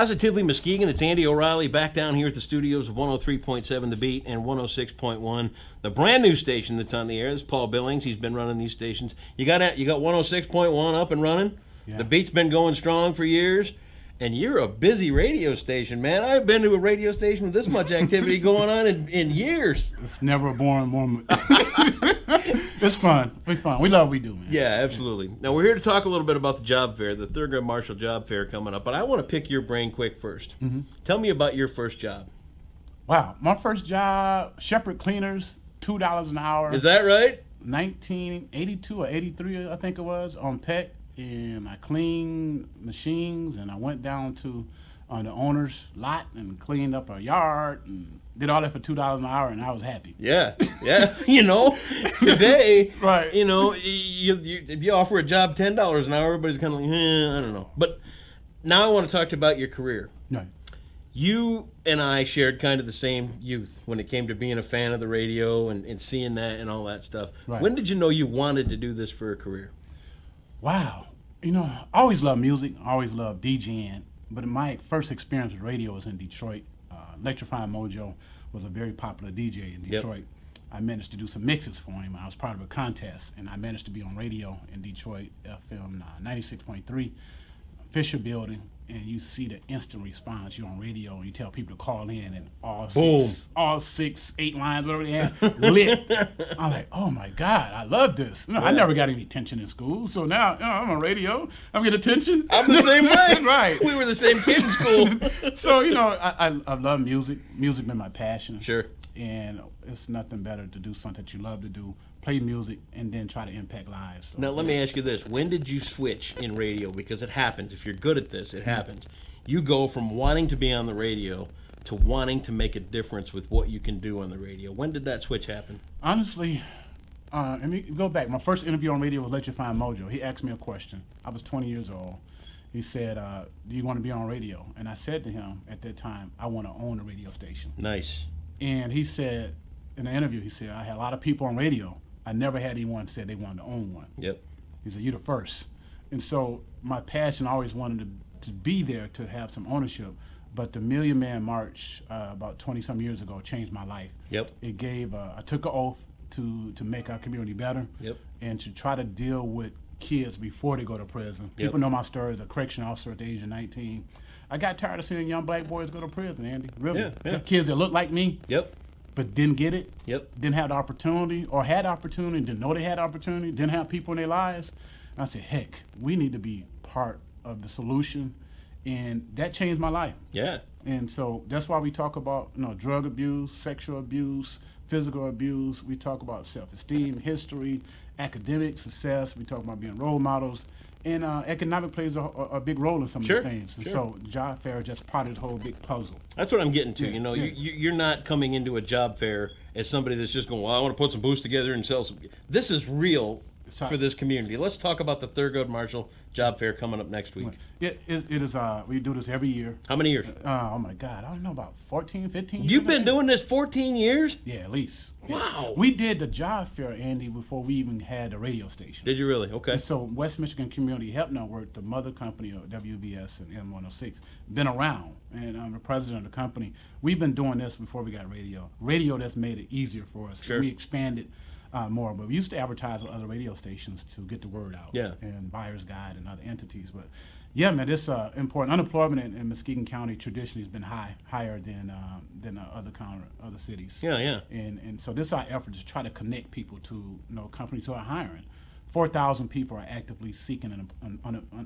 Positively Muskegon, it's Andy O'Reilly back down here at the studios of 103.7 The Beat and 106.1, the brand new station that's on the air. This is Paul Billings. He's been running these stations. You got 106.1 up and running. Yeah. The Beat's been going strong for years. And you're a busy radio station, man. I've been to a radio station with this much activity going on in years. It's never a boring moment. It's fun. It's fun. We love what we do, man. Yeah, absolutely. Now, we're here to talk a little bit about the job fair, the Thurgood Marshall Job Fair coming up. But I want to pick your brain quick first. Mm-hmm. Tell me about your first job. Wow. My first job, Shepherd Cleaners, $2 an hour. Is that right? 1982 or 83, I think it was, on Peck. And I cleaned machines, and I went down to the owner's lot and cleaned up a yard and did all that for $2 an hour, and I was happy. Yeah, yeah. Today, right? If you offer a job $10 an hour, everybody's kind of like, I don't know. But now I want to talk to you about your career. Right. You and I shared kind of the same youth when it came to being a fan of the radio and seeing that and all that stuff. Right. When did you know you wanted to do this for a career? Wow. I always loved music. I always loved DJing. But my first experience with radio was in Detroit. Electrifying Mojo was a very popular DJ in Detroit. Yep. I managed to do some mixes for him. I was part of a contest, and I managed to be on radio in Detroit, FM 96.3, Fisher Building. And you see the instant response. You're on radio, and you tell people to call in, and all six, 8 lines, whatever they had, lit. I'm like, oh my God, I love this. I never got any attention in school, so now I'm on radio. I'm getting attention. I'm the same way. Right. We were the same kid in school. So I love music. Music been my passion. Sure. And it's nothing better to do something that you love to do. Play music, and then try to impact lives. So, now, let me ask you this. When did you switch in radio? Because it happens. If you're good at this, it happens. You go from wanting to be on the radio to wanting to make a difference with what you can do on the radio. When did that switch happen? Honestly, let me go back. My first interview on radio was Electrifying Mojo. He asked me a question. I was 20 years old. He said, do you want to be on radio? And I said to him at that time, I want to own a radio station. Nice. And he said, in the interview, he said, I had a lot of people on radio. I never had anyone say they wanted to own one. Yep. He said, you're the first. And so my passion always wanted to be there to have some ownership. But the Million Man March about 20-some years ago changed my life. Yep. It gave, I took an oath to make our community better. Yep. And to try to deal with kids before they go to prison. Yep. People know my story as a correction officer at the age of 19. I got tired of seeing young black boys go to prison, Andy. Really. Yeah. Kids that look like me. Yep. But didn't get it. Yep. Didn't have the opportunity, or had opportunity, didn't know they had opportunity, didn't have people in their lives. And I said, heck, we need to be part of the solution. And that changed my life. Yeah. And so that's why we talk about drug abuse, sexual abuse, physical abuse. We talk about self-esteem, history, academic success. We talk about being role models. And economic plays a big role in some of the things. And so job fair is just part of the whole big puzzle. That's what I'm getting to. You're not coming into a job fair as somebody that's just going, well, I want to put some booths together and sell some. This is real for this community. Let's talk about the Thurgood Marshall Job Fair coming up next week. It is. We do this every year. How many years? Oh my God, I don't know, about 14, 15 years. You've been doing this 14 years? Yeah, at least. Wow. Yeah. We did the job fair, Andy, before we even had a radio station. Did you really? Okay. And so West Michigan Community Health Network, the mother company of WBS and M106, been around, and I'm the president of the company. We've been doing this before we got radio. Radio that's made it easier for us. Sure. We expanded more, but we used to advertise on other radio stations to get the word out. Yeah. And Buyer's Guide and other entities, but yeah, man, this important. Unemployment in Muskegon County traditionally has been higher than other cities. Yeah. And so this is our effort to try to connect people to companies who are hiring. 4,000 people are actively seeking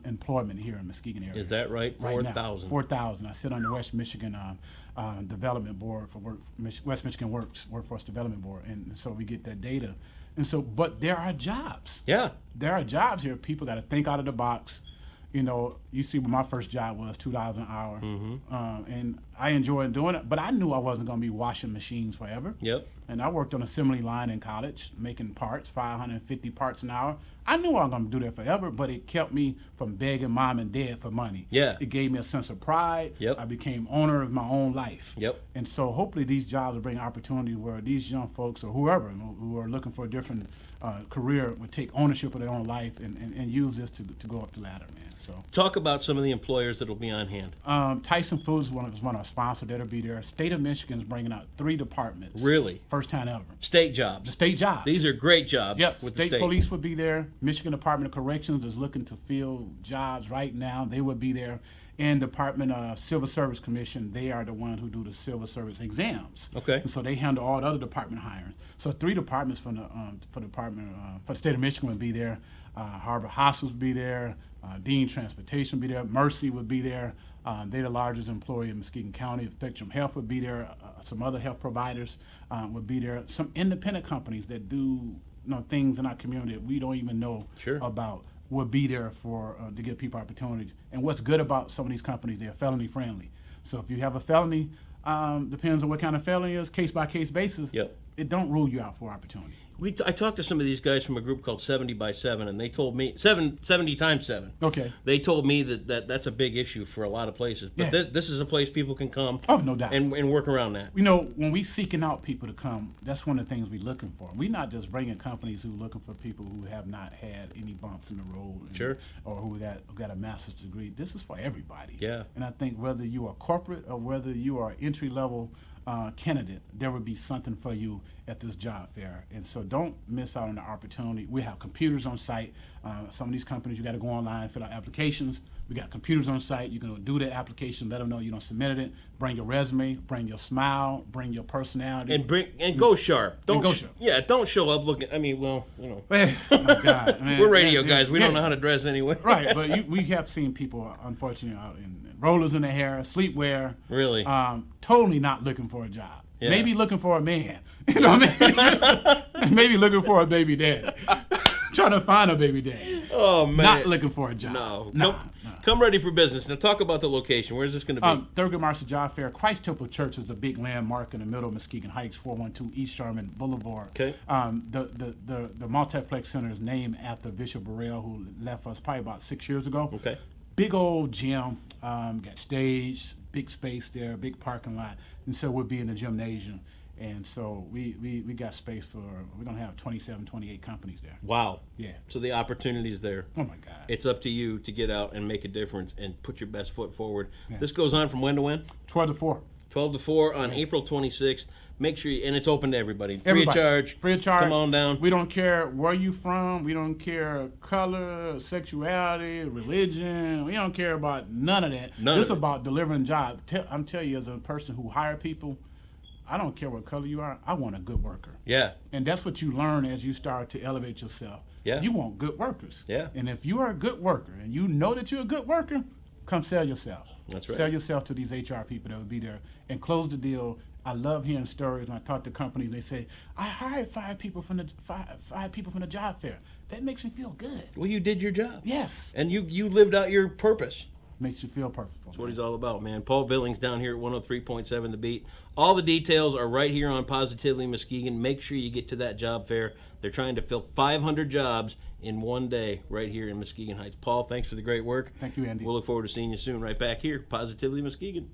employment here in Muskegon area. Is that right? 4,000. 4,000. I sit on the West Michigan Development Board for West Michigan Workforce Development Board, and so we get that data. And so, but there are jobs. Yeah. There are jobs here. People got to think out of the box. You see what my first job was, $2 an hour. Mm-hmm. And I enjoyed doing it, but I knew I wasn't going to be washing machines forever. Yep. And I worked on an assembly line in college, making parts, 550 parts an hour. I knew I was going to do that forever, but it kept me from begging mom and dad for money. Yeah. It gave me a sense of pride. Yep. I became owner of my own life. Yep. And so hopefully these jobs will bring opportunity where these young folks or whoever who are looking for a different career would take ownership of their own life and use this to go up the ladder, man. So Talk about some of the employers that will be on hand. Tyson Foods is one of our sponsors. That'll be there. State of Michigan is bringing out 3 departments. Really? First time ever. State jobs. The state jobs. These are great jobs. Yep. With State the state police would be there. Michigan Department of Corrections is looking to fill jobs right now. They would be there. And Department of Civil Service Commission, they are the ones who do the civil service exams. Okay. And so they handle all the other department hiring. So 3 departments for the state of Michigan would be there. Harbor Hospitals would be there. Dean Transportation would be there. Mercy would be there. They're the largest employer in Muskegon County. Spectrum Health would be there. Some other health providers would be there. Some independent companies that do things in our community that we don't even know about would be there for to give people opportunities. And what's good about some of these companies, they're felony friendly. So if you have a felony, depends on what kind of felony it is, case by case basis. Yep. It don't rule you out for opportunity. I talked to some of these guys from a group called 70 by 7, and they told me 70 times 7. Okay. They told me that's a big issue for a lot of places. But this is a place people can come. Oh, no doubt. And work around that. You know, when we seeking out people to come, that's one of the things we're looking for. We're not just bringing companies who are looking for people who have not had any bumps in the road, or who got a master's degree. This is for everybody. Yeah. And I think whether you are corporate or whether you are entry level candidate, there would be something for you at this job fair. And so don't miss out on the opportunity. We have computers on site. Some of these companies, you got to go online, fill out applications. We got computers on site. You can do that application, let them know you don't submitted it. Bring your resume, bring your smile, bring your personality. And go sharp. Don't go sharp. Yeah, don't show up looking, I mean, well, Oh my God, man. We're radio guys. We don't know how to dress anyway. Right, but we have seen people, unfortunately, out in rollers in their hair, sleepwear. Really? Totally not looking for a job. Yeah. Maybe looking for a man. You know what I mean? Maybe looking for a baby daddy. Trying to find a baby daddy. Oh, man. Not looking for a job. No. Come ready for business. Now talk about the location. Where's this going to be? Thurgood Marshall Job Fair. Christ Temple Church is the big landmark in the middle of Muskegon Heights, 412 East Sherman Boulevard. Okay. The Multiplex Center is named after Bishop Burrell, who left us probably about 6 years ago. Okay. Big old gym, got stage, big space there, big parking lot, and so we'll be in the gymnasium. And so we got space we're going to have 27, 28 companies there. Wow. Yeah. So the opportunity is there. Oh, my God. It's up to you to get out and make a difference and put your best foot forward. Yeah. This goes on from when to when? 12 to 4. 12 to 4 on April 26th. Make sure and it's open to everybody. Free Everybody. of charge. Free of charge. Come on down. We don't care where you from. We don't care color, sexuality, religion. We don't care about none of that. This is about delivering jobs. I'm telling you, as a person who hire people, I don't care what color you are. I want a good worker. Yeah. And that's what you learn as you start to elevate yourself. Yeah. You want good workers. Yeah. And if you are a good worker and you know that you're a good worker, come sell yourself. That's right. Sell yourself to these HR people that will be there and close the deal. I love hearing stories when I talk to companies. They say, "I hired 5 people from the job fair." That makes me feel good. Well, you did your job. Yes. And you lived out your purpose. Makes you feel perfect. That's what he's all about, man. Paul Billings down here at 103.7 The Beat. All the details are right here on Positively Muskegon. Make sure you get to that job fair. They're trying to fill 500 jobs in one day right here in Muskegon Heights. Paul, thanks for the great work. Thank you, Andy. We'll look forward to seeing you soon right back here, Positively Muskegon.